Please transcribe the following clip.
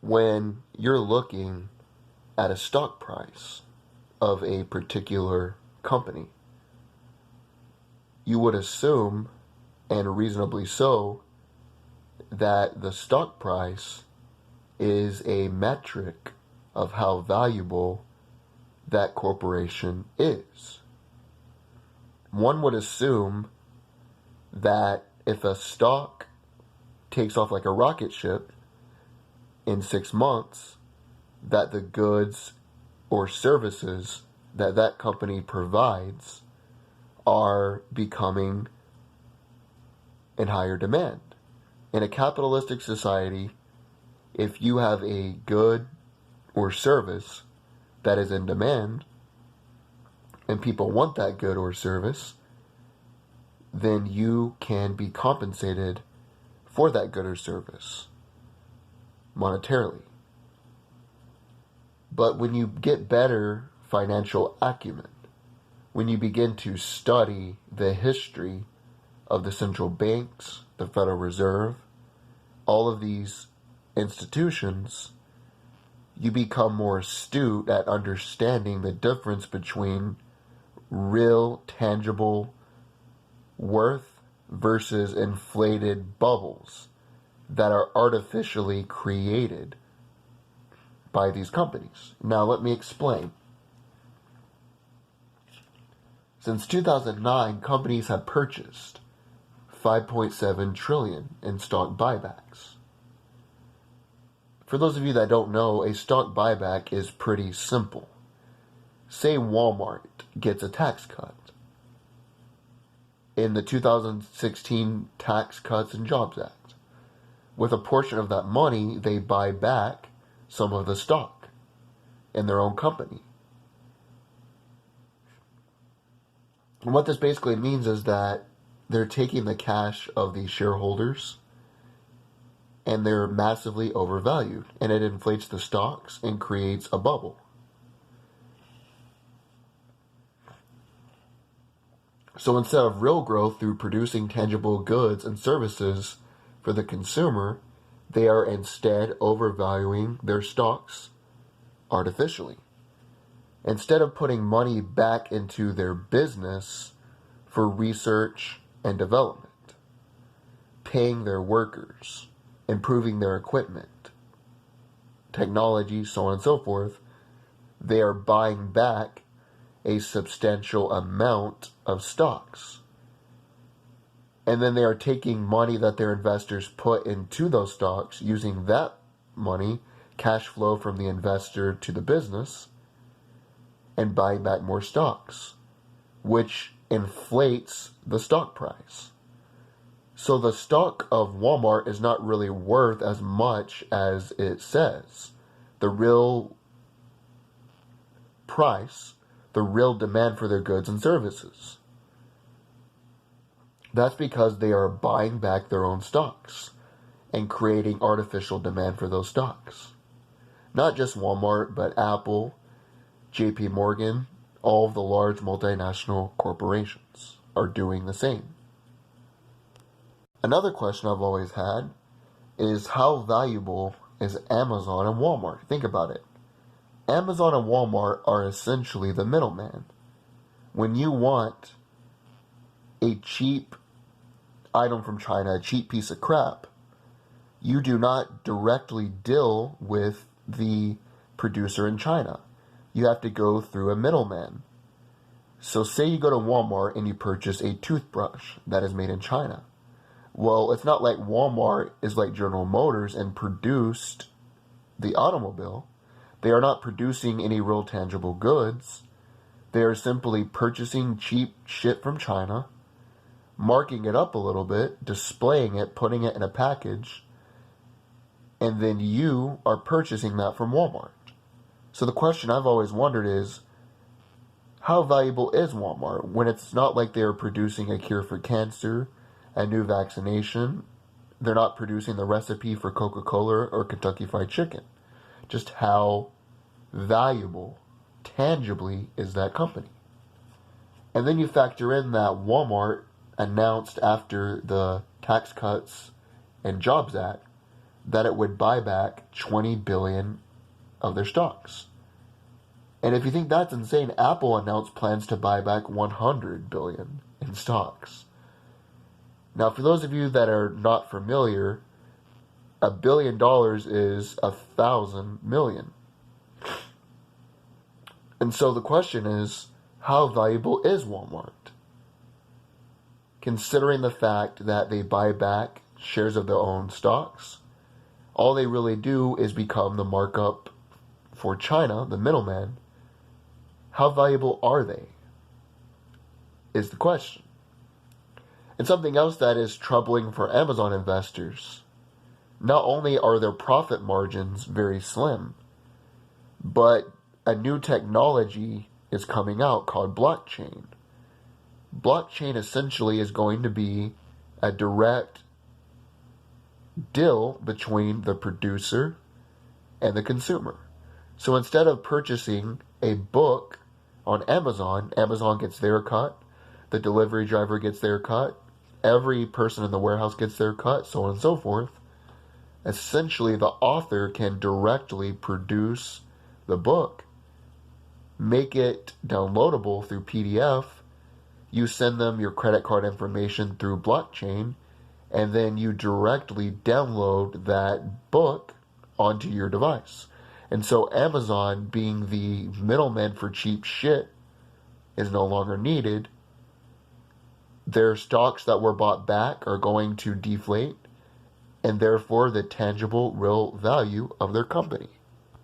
when you're looking at a stock price of a particular company, you would assume, and reasonably so, that the stock price is a metric of how valuable that corporation is. One would assume that if a stock takes off like a rocket ship in 6 months, that the goods or services that that company provides are becoming in higher demand. In a capitalistic society, if you have a good or service that is in demand, and people want that good or service, then you can be compensated for that good or service monetarily. But when you get better financial acumen, when you begin to study the history of the central banks, the Federal Reserve, all of these institutions, you become more astute at understanding the difference between real, tangible worth versus inflated bubbles that are artificially created by these companies. Now, let me explain. Since 2009, companies have purchased $5.7 trillion in stock buybacks. For those of you that don't know, a stock buyback is pretty simple. Say Walmart gets a tax cut. In the 2016 Tax Cuts and Jobs Act, with a portion of that money, they buy back some of the stock in their own company. And what this basically means is that they're taking the cash of these shareholders and they're massively overvalued, and it inflates the stocks and creates a bubble. So instead of real growth through producing tangible goods and services for the consumer, they are instead overvaluing their stocks artificially. Instead of putting money back into their business for research and development, paying their workers, improving their equipment, technology, so on and so forth, they are buying back a substantial amount of stocks. And then they are taking money that their investors put into those stocks, using that money, cash flow from the investor to the business, and buying back more stocks, which inflates the stock price. So the stock of Walmart is not really worth as much as it says. The real price, the real demand for their goods and services. That's because they are buying back their own stocks and creating artificial demand for those stocks. Not just Walmart, but Apple, JP Morgan, all of the large multinational corporations are doing the same. Another question I've always had is, how valuable is Amazon and Walmart? Think about it. Amazon and Walmart are essentially the middleman. When you want a cheap item from China, a cheap piece of crap, you do not directly deal with the producer in China. You have to go through a middleman. So say you go to Walmart and you purchase a toothbrush that is made in China. Well, it's not like Walmart is like General Motors and produced the automobile. They are not producing any real tangible goods. They are simply purchasing cheap shit from China, marking it up a little bit, displaying it, putting it in a package, and then you are purchasing that from Walmart. So the question I've always wondered is, how valuable is Walmart when it's not like they're producing a cure for cancer, a new vaccination? They're not producing the recipe for Coca-Cola or Kentucky Fried Chicken. Just how valuable, tangibly, is that company? And then you factor in that Walmart announced after the Tax Cuts and Jobs Act that it would buy back 20 billion of their stocks. And if you think that's insane, Apple announced plans to buy back 100 billion in stocks. Now, for those of you that are not familiar, $1 billion is 1,000 million. And so the question is, how valuable is Walmart? Considering the fact that they buy back shares of their own stocks, all they really do is become the markup for China, the middleman. How valuable are they? Is the question. And something else that is troubling for Amazon investors, not only are their profit margins very slim, but a new technology is coming out called blockchain. Blockchain essentially is going to be a direct deal between the producer and the consumer. So instead of purchasing a book on Amazon, Amazon gets their cut, the delivery driver gets their cut, every person in the warehouse gets their cut, so on and so forth. Essentially, the author can directly produce the book, make it downloadable through PDF. You send them your credit card information through blockchain, and then you directly download that book onto your device. And so Amazon, being the middleman for cheap shit, is no longer needed. Their stocks that were bought back are going to deflate, and therefore the tangible, real value of their company.